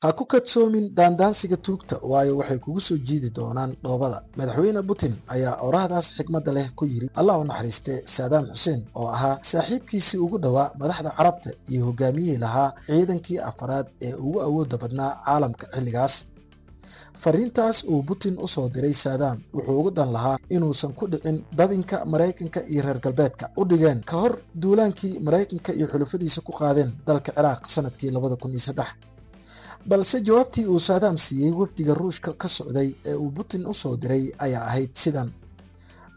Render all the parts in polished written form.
ha ku kadsoomin daandaansiga tuugta waayo waxay kugu soo jiidi doonaan dhoobada. Madaxweyne Putin ayaa oraahdaas xigmadda leh ku yidhi allah u naxariiste Saddam Hussein oo ahaa saaxiibkiisii ugu dhowaa madaxda carabta iyo hogaamiyihii lahaa ciidankii afaraad ee ugu awoodda badnaa caalamka xilligaas. fariintaas uu Putin u soo diray Saddam wuxuu ugu dan lahaa inuusan ku dhicin dabinka Maraykanka iyo reer galbeedka u dhigeen ka hor duulaankii Maraykanka iyo xulafadiisa ku qaadeen dalka Ciraaq sanadkii 2003. balse jawaabtii uu Saddam siiyey wafdiga Ruushka ka socday ee uu Putin u soo diray ayaa ahayd sidan: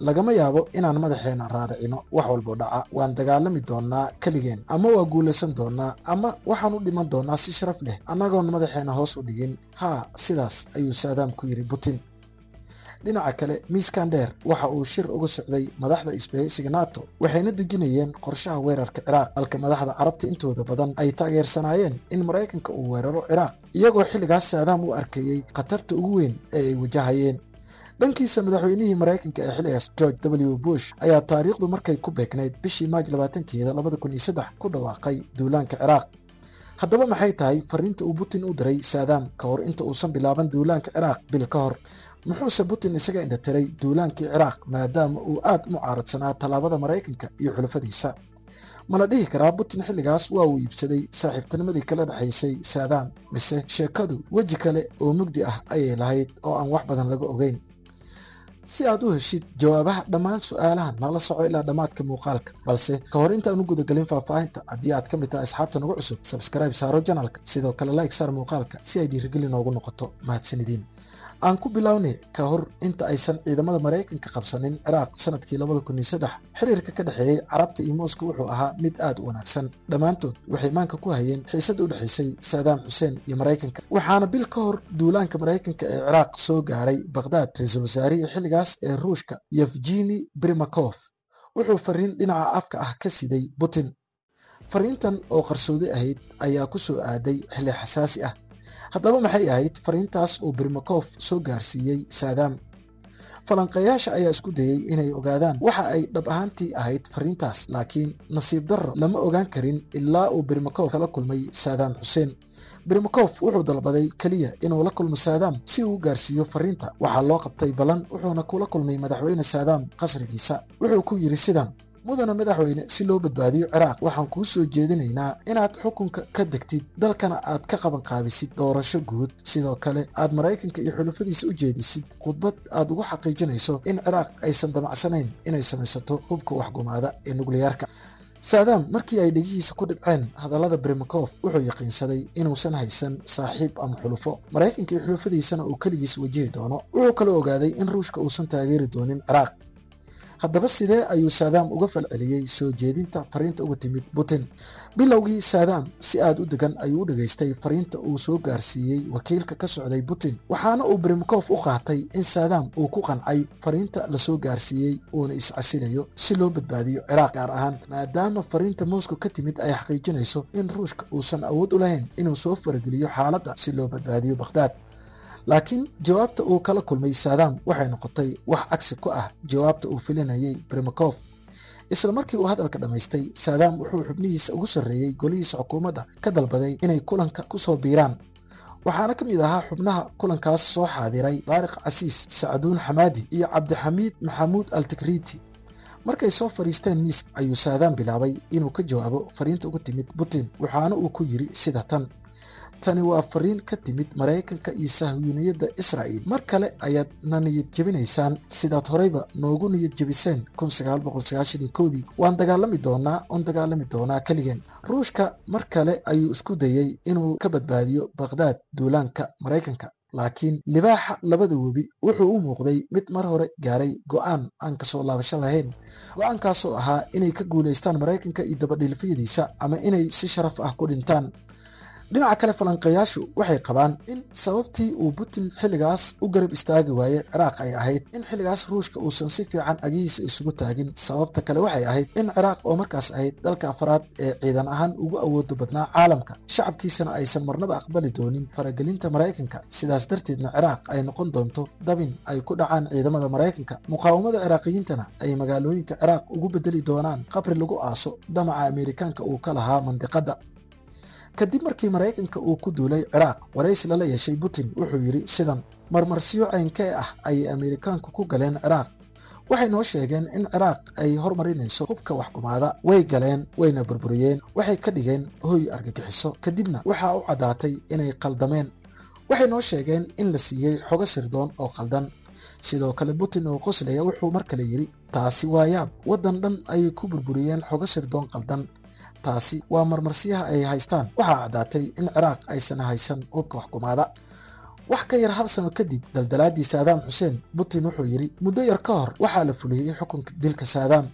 lagama yaabo inaan madaxeena raaricino wax walbo dhaca, waan dagaalami doonaa keligeen, ama waa guulaysan doonaa, ama waxaan u dhiman doonaa si sharaf leh annagoon madaxeena hoos u dhigin. haa, sidaas ayuu Saddam ku yidhi Putin. dhinaca kale, miiskan dheer waxa uu shir uga socday madaxda isbahaysiga NATO waxayna dejinayeen qorshaha weerarka Ciraaq, halka madaxda carabta intooda badan ay taageersanaayeen in Maraykanka uu weeraro Ciraaq, iyagoo xilligaas Saddam u arkayey khatarta ugu weyn ee ay wajahayeen. dhankiisa madaxweynihii Maraykanka ee xilligaas George W. Bush ayaa taariikhdu markay ku beegnayd bishii Maaj 20keeda 2003 ku dhawaaqay duulaanka Ciraaq. haddaba maxay tahay fariinta uu Putin u diray Saddam ka hor inta uusan bilaaban duulaanka Ciraaq bil ka hor? muxuuse Putin isaga indhatiray duulaankii Ciraaq maadaama uu aad u mucaaradsanaa tallaabada Maraykanka iyo xulafadiisa? mana dhihi karaa Putin xilligaas waa uu iibsaday saaxiibtinimadii kala dhexaysay Saddam, mise sheekadu weji kale oo mugdi ah ayay lahayd oo aan wax badan laga ogeyn? si aad u heshid jawaabaha dhammaan su'aalahan nala soco ilaa dhammaadka muuqaalka. balse ka hor intaan u gudagelin faahfaahinta, haddii aad ka mid tahay asxaabta nagu cusub, subscribe saaro janalka, sidoo kale like saar muuqaalka si ay dhiirigelin noogu noqoto. mahadsanidin. aan ku bilownay ka hor inta aysan ciidamada Maraykanka qabsanin Ciraaq sanadkii 2003, xiriirka ka dhexeeyay carabta iyo Moscow wuxuu ahaa mid aad u wanaagsan. dhammaantood waxay maanka ku hayeen xiisad u dhexaysay Saddam Hussein iyo Maraykanka, waxaana bil ka hor duulaanka Maraykanka ee Ciraaq soo gaaray Baghdad ra'iisul wasaarihii xilligaas ee Ruushka Yevgeny Primakov wuxuu fariin dhinaca afka ah ka siday Putin. fariintan oo qarsoodi ahayd ayaa ku soo aaday xilli xasaasi ah. haddaba maxay ahayd fariintaas uu Primakov soo gaarsiiyey Saddam? falanqeeyaasha ayaa isku dayey inay ogaadaan waxa ay dhab ahaantii ahayd fariintaas, laakiin nasiib darro lama ogaan karin ilaa uu Primakov kala kulmay Saddam Hussein. Primakov wuxuu dalbaday keliya inuu la kulmo Saddam si uu u gaarsiiyo fariinta. waxaa loo qabtay balan, wuxuuna kula kulmay madaxweyne Saddam qasrigiisa. wuxuu ku yidhi sidan: mudana madaxweyne, si loo badbaadiyo Ciraaq waxaan kuu soo jeedinaynaa inaad xukunka ka degtid, dalkana aad ka qabanqaabisid doorasho guud, sidoo kale aad Maraykanka iyo xulafadiisa u jeedisid khudbad aad ugu xaqiijinayso in Ciraaq aysan damacsanayn inay samaysato hubka waxgumaada ee nukliyeerka. Saddam markii ay dhegihiisa ku dhibceen hadallada Primakov wuxuu yaqiinsaday inuusan haysan saaxiib ama xulufo, Maraykanka iyo xulafadiisana uu keligiis wajihi doono. wuxuu kaloo ogaaday in Ruushka uusan taageeri doonin Ciraaq. haddaba sidee ayuu Saddam uga falceliyey soo jeedinta fariinta uga timid Putin? bilowgii Saddam si aad u degan ayuu u dhageystay fariinta uu soo gaarsiiyey wakiilka ka socday Putin, waxaana uu Primakov u qaatay in Saddam uu ku qancay fariinta la soo gaarsiiyey uuna iscasilayo si loo badbaadiyo Ciraaq, gaar ahaan maadaama fariinta Moscow ka timid ay xaqiijinayso in Ruushka uusan awood u lahayn inuu soo farageliyo xaaladda si loo badbaadiyo Baghdad. laakiin jawaabta uu kala kulmay Saddam waxay noqotay wax cagsi ku ah jawaabta uu filinayay Primakov. isla markii uu hadalka dhammaystay, Saddam wuxuu xubnihiisa ugu sarreeyey golihiisa xukuumadda ka dalbaday inay kulanka ku soo biiraan. waxaana ka mid ahaa xubnaha kulankaas soo xaadiray Taariq Casiis, Sacduun Xamaadi iyo Cabdixamiid Maxamuud Al-Tikriti. markay soo fadhiisteen miis ayuu Saddam bilaabay inuu ka jawaabo fariinta uga timid Putin, waxaana uu ku yidhi sida tan: tani waa fariin ka timid Maraykanka iyo Sahyuuniyadda Israa'iil. mar kale ayaad na niyad jebinaysaan sidaad horeyba noogu niyad jebiseen 1991dii. waan dagaalami doonaa keligeen. Ruushka mar kale ayuu isku dayey inuu ka badbaadiyo Baghdad duulaanka Maraykanka, laakiin libaaxa labada webi wuxuu u muuqday mid mar hore gaaray go'aan aan ka soo laabasho lahayn. go'aankaasoo ahaa inay ka guulaystaan Maraykanka iyo dabadhilfiyadiisa, ama inay si sharaf ah ku dhintaan. dhinaca kale, falanqeeyaashu waxay qabaan in sababtii uu Putin xilligaas u garab istaagi waayey Ciraaq ay ahayd in xilligaas Ruushka uusan si fiican agihiisa isugu taagin. sababta kale waxay ahayd in Ciraaq oo markaas ahayd dalka afraad ee ciidan ahaan ugu awooda badnaa caalamka, shacabkiisana aysan marnaba aqbali doonin faragelinta Maraykanka. sidaas darteedna Ciraaq ay noqon doonto dabin ay ku dhacaan ciidamada Maraykanka. muqaawamada Ciraaqiyiintana ay magaalooyinka Ciraaq ugu bedeli doonaan qabri lagu aaso damaca Ameerikaanka uu ka lahaa mandiqadda. kadib markii maraykanka uu ku duulay ciraaq. waraysi lala yeeshay Putin wuxuu yidhi sidan: marmarsiyo caynkee ah ayay Ameerikaanku ku galeen Ciraaq. waxay noo sheegeen in Ciraaq ay hormarinayso hubka waxkumaada. way galeen, wayna burburiyeen, waxay ka dhigeen hooy argagixiso. kadibna waxaa u caddaatay inay qaldameen. waxay noo sheegeen in la siiyey xogo sirdoon oo qaldan. sidoo kale Putin oo qoslaya wuxuu mar kale yidhi, taasi waa yaab. waddan dhan ayay ku burburiyeen xogo sirdoon qaldan. taasi waa marmarsiyaha ay haystaan. waxaa caddaatay in Ciraaq aysan haysan hubka waxkumaada. wax ka yar hal sano kadib daldalaadii Saddam Hussein, Putin wuxuu yidhi, muddo yar ka hor waxaa la fuliyey xukunka dilka Saddam.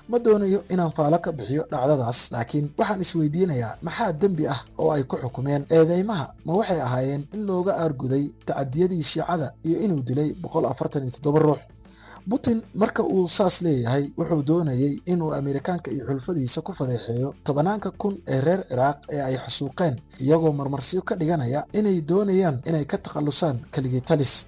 ma doonayo inaan faalo ka bixiyo dhacdadaas, laakiin waxaan isweydiinayaa maxaa dembi ah oo ay ku xukumeen. eedeymaha ma waxay ahaayeen in looga aarguday tacadiyadii Shiicada iyo inuu dilay 147 ruux. Putin marka uu saas leeyahay wuxuu doonayay inuu Ameerikaanka iyo xulfadiisa ku fadeexeeyo tobanaanka kun ee reer Ciraaq ee ay xasuuqeen, iyagoo marmarsiyo ka dhiganaya inay doonayaan inay ka takhalusaan keligii talis.